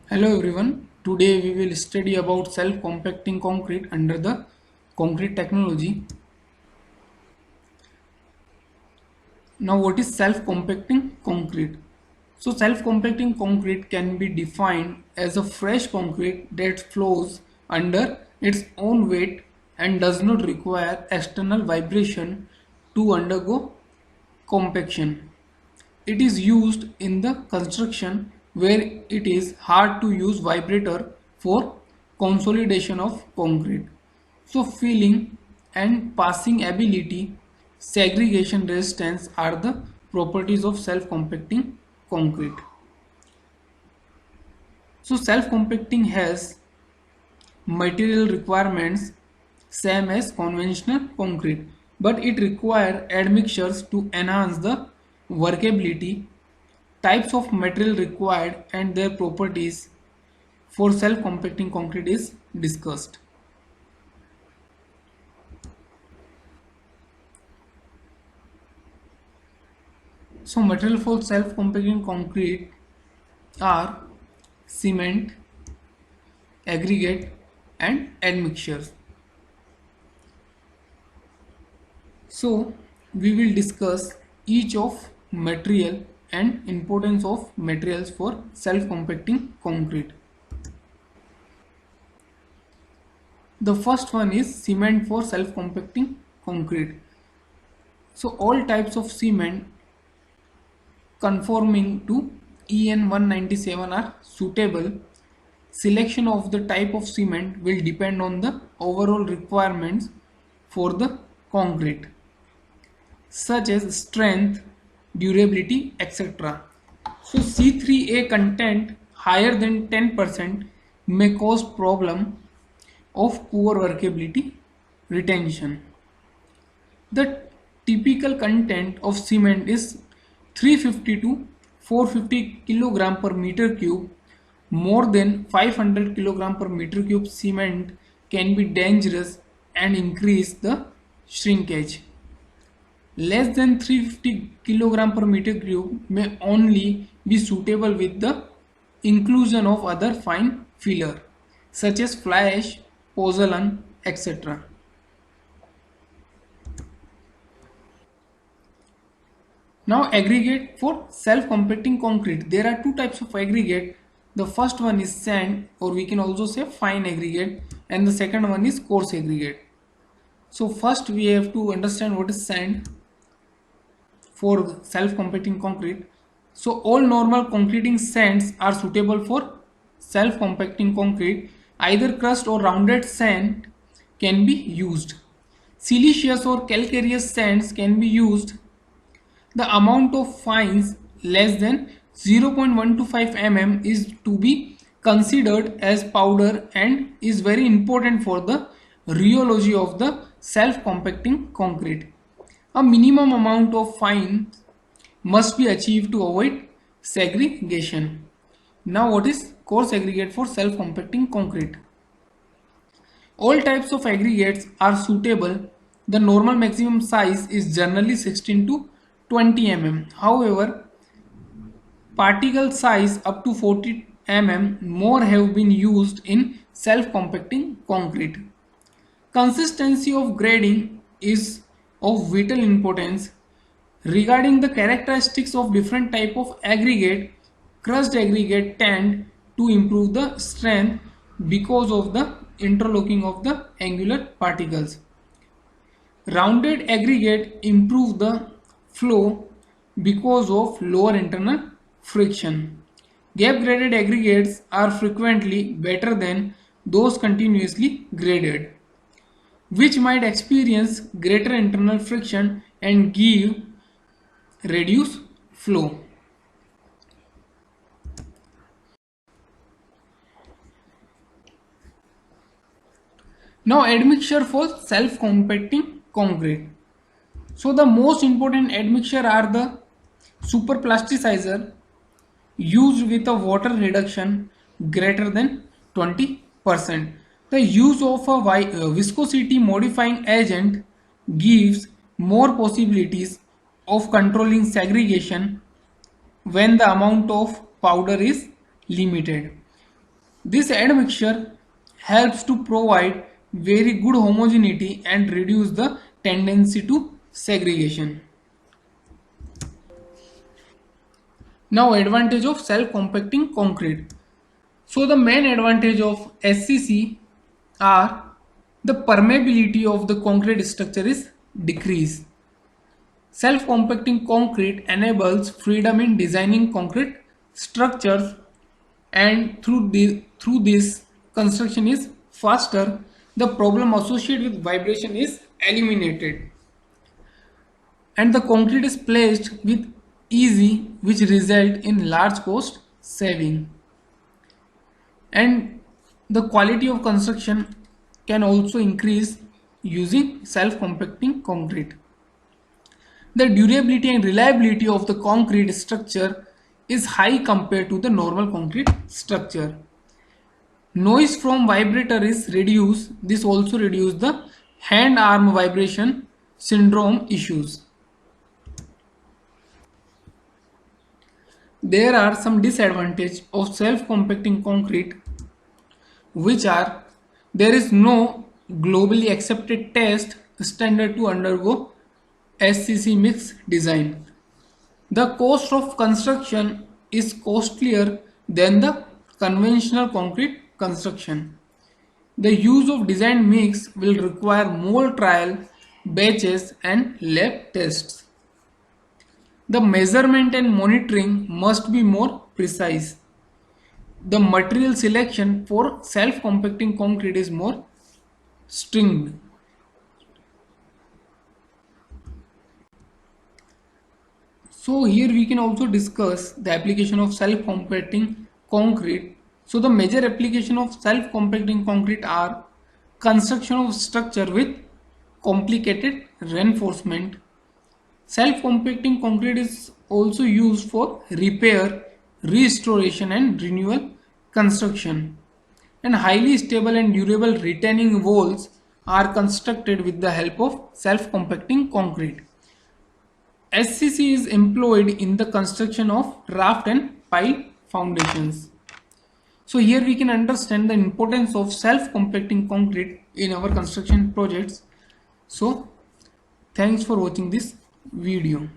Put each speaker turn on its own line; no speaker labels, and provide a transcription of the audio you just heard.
Hello everyone. Today we will study about self-compacting concrete under the concrete technology. Now what is self-compacting concrete? So self-compacting concrete can be defined as a fresh concrete that flows under its own weight and does not require external vibration to undergo compaction. It is used in the construction where it is hard to use vibrator for consolidation of concrete. So filling and passing ability, segregation resistance are the properties of self-compacting concrete. So self-compacting has material requirements same as conventional concrete, but it requires admixtures to enhance the workability. Types of material required and their properties for self-compacting concrete is discussed. So material for self-compacting concrete are cement, aggregate and admixtures. So we will discuss each of material and importance of materials for self-compacting concrete. The first one is cement for self-compacting concrete. So all types of cement conforming to EN 197 are suitable. Selection of the type of cement will depend on the overall requirements for the concrete, such as strength, durability, etc. So C3A content higher than 10% may cause problem of poor workability retention. The typical content of cement is 350 to 450 kilogram per meter cube. More than 500 kilogram per meter cube cement can be dangerous and increase the shrinkage. Less than 350 kilogram per meter cube may only be suitable with the inclusion of other fine filler such as fly ash, pozzolan, etc. Now aggregate for self-compacting concrete. There are two types of aggregate. The first one is sand, or we can also say fine aggregate, and the second one is coarse aggregate. So first we have to understand what is sand for self-compacting concrete. So all normal concreting sands are suitable for self-compacting concrete. Either crushed or rounded sand can be used. Siliceous or calcareous sands can be used. The amount of fines less than 0.125 mm is to be considered as powder and is very important for the rheology of the self-compacting concrete. A minimum amount of fine must be achieved to avoid segregation. Now what is coarse aggregate for self-compacting concrete? All types of aggregates are suitable. The normal maximum size is generally 16 to 20 mm. However, particle size up to 40 mm more have been used in self-compacting concrete. Consistency of grading is of vital importance. Regarding the characteristics of different type of aggregate, crushed aggregate tend to improve the strength because of the interlocking of the angular particles. Rounded aggregate improve the flow because of lower internal friction. Gap graded aggregates are frequently better than those continuously graded, which might experience greater internal friction and give reduced flow. Now admixture for self-compacting concrete. So the most important admixture are the superplasticizer used with a water reduction greater than 20%. The use of a viscosity modifying agent gives more possibilities of controlling segregation when the amount of powder is limited. This admixture helps to provide very good homogeneity and reduce the tendency to segregation. Now advantage of self-compacting concrete. So the main advantage of SCC are the permeability of the concrete structure is decreased. Self-compacting concrete enables freedom in designing concrete structures, and through this construction is faster. The problem associated with vibration is eliminated, and the concrete is placed with easy, which result in large cost saving. And the quality of construction can also increase using self-compacting concrete. The durability and reliability of the concrete structure is high compared to the normal concrete structure. Noise from vibrator is reduced. This also reduces the hand-arm vibration syndrome issues. There are some disadvantages of self-compacting concrete, which are: there is no globally accepted test standard to undergo SCC mix design. The cost of construction is costlier than the conventional concrete construction. The use of design mix will require more trial, batches and lab tests. The measurement and monitoring must be more precise. The material selection for self-compacting concrete is more stringent. So here we can also discuss the application of self-compacting concrete. So the major application of self-compacting concrete are: construction of structure with complicated reinforcement. Self-compacting concrete is also used for repair, restoration and renewal construction. And highly stable and durable retaining walls are constructed with the help of self-compacting concrete. SCC is employed in the construction of raft and pile foundations. So here we can understand the importance of self-compacting concrete in our construction projects. So thanks for watching this video.